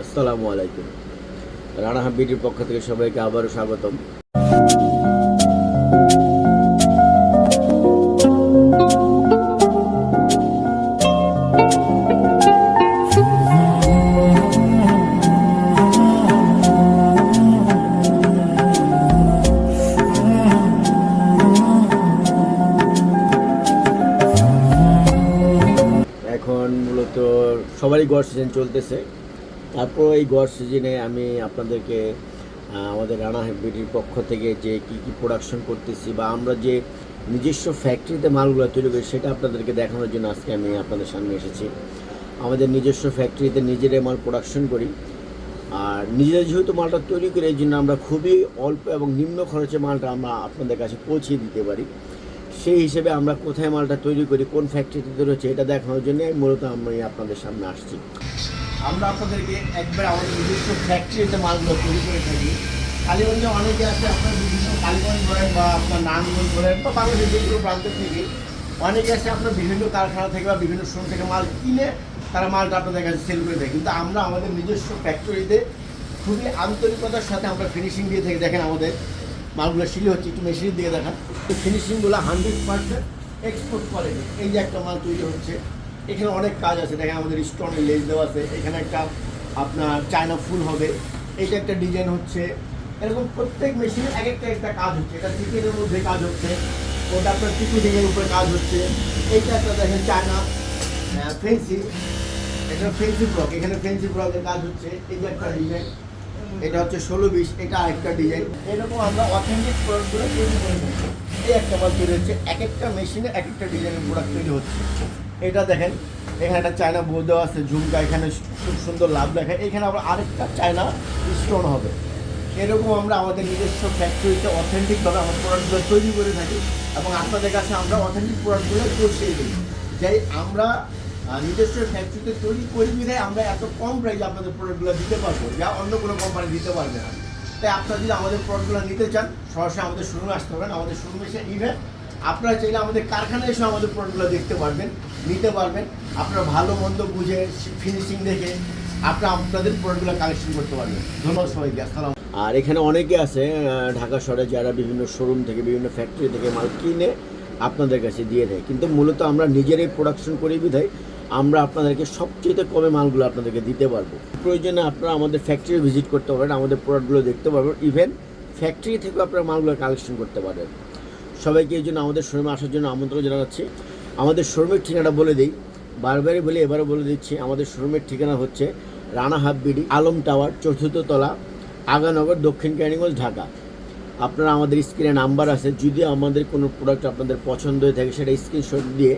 আসসালামু আলাইকুম। রানা হাবিডির পক্ষ থেকে সবাইকে আবারও স্বাগতম। এখন মূলত সবারই গড় সিজন চলতেছে। তারপর এই গড় সিজনে আমি আপনাদেরকে আমাদের রানা হাবিডির পক্ষ থেকে যে কী কী প্রোডাকশন করতেছি বা আমরা যে নিজস্ব ফ্যাক্টরিতে মালগুলো তৈরি করি সেটা আপনাদেরকে দেখানোর জন্য আজকে আমি আপনাদের সামনে এসেছি। আমাদের নিজস্ব ফ্যাক্টরিতে নিজেরাই মাল প্রোডাকশন করি, আর নিজেরা যেহেতু মালটা তৈরি করি এই জন্য আমরা খুবই অল্প এবং নিম্ন খরচে মালটা আমরা আপনাদের কাছে পৌঁছে দিতে পারি। সেই হিসেবে আমরা কোথায় মালটা তৈরি করি, কোন ফ্যাক্টরিতে তৈরি হচ্ছে এটা দেখানোর জন্য মূলত আমি আপনাদের সামনে আসছি। আমরা আপনাদেরকে একবার আমাদের নিজস্ব ফ্যাক্টরিতে মালগুলো তৈরি করে থাকি। কালীগঞ্জে অনেকে আছে, আপনার বিভিন্ন কালীগঞ্জ বলেন বা আপনার নারায়ণগঞ্জ বলেন বা বাংলাদেশের যে কোনো প্রান্ত থেকে অনেকে আছে আপনার বিভিন্ন কারখানা থেকে বা বিভিন্ন শোরুম থেকে মাল কিনে তারা মালটা আপনাদের কাছে সেল করে দেয়। কিন্তু আমরা আমাদের নিজস্ব ফ্যাক্টরিতে খুবই আন্তরিকতার সাথে আমরা ফিনিশিং দিয়ে থাকি। দেখেন আমাদের মালগুলো শিলি হচ্ছে, একটু মেশিনের দিকে দেখান। এই ফিনিশিংগুলো 100% এক্সপোর্ট কোয়ালিটি। এই যে একটা মাল তৈরি হচ্ছে, এখানে অনেক কাজ আছে। দেখেন আমাদের স্টোনের লেস দেওয়া আছে, এখানে একটা আপনার চায়না ফুল হবে, এইটা একটা ডিজাইন হচ্ছে। এরকম প্রত্যেক মেশিনে এক একটা কাজ হচ্ছে। এটা চিকেনের মধ্যে কাজ হচ্ছে, ওটা আপনার টিকুটিংয়ের উপরে কাজ হচ্ছে। এইটা একটা দেখেন চায়না ফেন্সি, এটা ফেন্সি ফ্রক, এখানে ফেন্সি ফ্রকের কাজ হচ্ছে। এই যে একটা ডিজাইন, এটা হচ্ছে 16-20, এটা আরেকটা ডিজাইন। এরকম আমরা অথেন্টিক প্রোডাক্টগুলো তৈরি করে থাকি। এই একটা মাল তৈরি হচ্ছে, এক একটা মেশিনে এক একটা ডিজাইনের প্রোডাক্ট তৈরি হচ্ছে। এটা দেখেন এখানে একটা চায়না বো দেওয়া আছে, ঝুমকা, এখানে খুব সুন্দর লাভ লেখা। এখানে আবার আরেকটা চায়না স্টোন হবে। এরকম আমরা আমাদের নিজস্ব ফ্যাক্টরিতে অথেন্টিকভাবে আমার প্রোডাক্টগুলো তৈরি করে থাকি এবং আপনাদের কাছে আমরা অথেন্টিক প্রোডাক্টগুলো পৌঁছে দিই। যাই আমরা নিজস্ব ফ্যাক্টরিতে তৈরি করি বিধায় আমরা এত কম প্রাইসে আপনাদের প্রোডাক্টগুলো দিতে পারবো, যা অন্য কোনো কোম্পানি দিতে পারবে না। তাই আপনারা যদি আমাদের প্রোডাক্টগুলো নিতে চান সরাসরি আমাদের শোরুমে আসতে পারেন। আমাদের শোরুমে এসে ইভেন আপনারা চাইলে আমাদের কারখানায় এসে আমাদের প্রোডাক্টগুলো দেখতে পারবেন, নিতে পারবেন। আপনারা ভালো মন্দ বুঝে ফিনিশিং দেখে আপনাদের প্রোডাক্টগুলো কালেকশন করতে পারবেন। ধন্যবাদ সবাইকে। আসসালাম। আর এখানে অনেকে আছে ঢাকা শহরে যারা বিভিন্ন শোরুম থেকে বিভিন্ন ফ্যাক্টরি থেকে মাল কিনে আপনাদের কাছে দিয়ে দেয়, কিন্তু মূলত আমরা নিজেরাই প্রোডাকশন করি বিধায় আমরা আপনাদেরকে সবচেয়ে কমে মালগুলো আপনাদেরকে দিতে পারবো। প্রয়োজনে আপনারা আমাদের ফ্যাক্টরি ভিজিট করতে পারেন, আমাদের প্রোডাক্টগুলো দেখতে পারবেন, ইভেন ফ্যাক্টরি থেকেও আপনারা মালগুলো কালেকশন করতে পারেন। সবাইকে এই জন্য আমাদের শোরুমে আসার জন্য আমন্ত্রণ জানাচ্ছি। আমাদের শোরুমের ঠিকানাটা বলে দিই, বারবারই বলি, এবারও বলে দিচ্ছি। আমাদের শোরুমের ঠিকানা হচ্ছে রানা হাবিডি, আলম টাওয়ার, 4th তলা, আগানগর, দক্ষিণ কেরানীগঞ্জ, ঢাকা। আপনারা আমাদের স্ক্রিনে নাম্বার আছে, যদি আমাদের কোনো প্রোডাক্ট আপনাদের পছন্দ হয়ে থাকে সেটা স্ক্রিনশট দিয়ে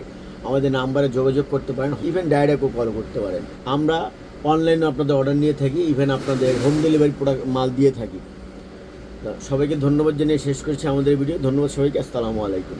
আমাদের নাম্বারে যোগাযোগ করতে পারেন, ইভেন ডাইরেক্টও কল করতে পারেন। আমরা অনলাইনে আপনাদের অর্ডার নিয়ে থাকি, ইভেন আপনাদের হোম ডেলিভারি প্রোডাক্ট মাল দিয়ে থাকি। সবাইকে ধন্যবাদ জানিয়ে শেষ করছি আমাদের ভিডিও। ধন্যবাদ সবাইকে। আসসালামু আলাইকুম।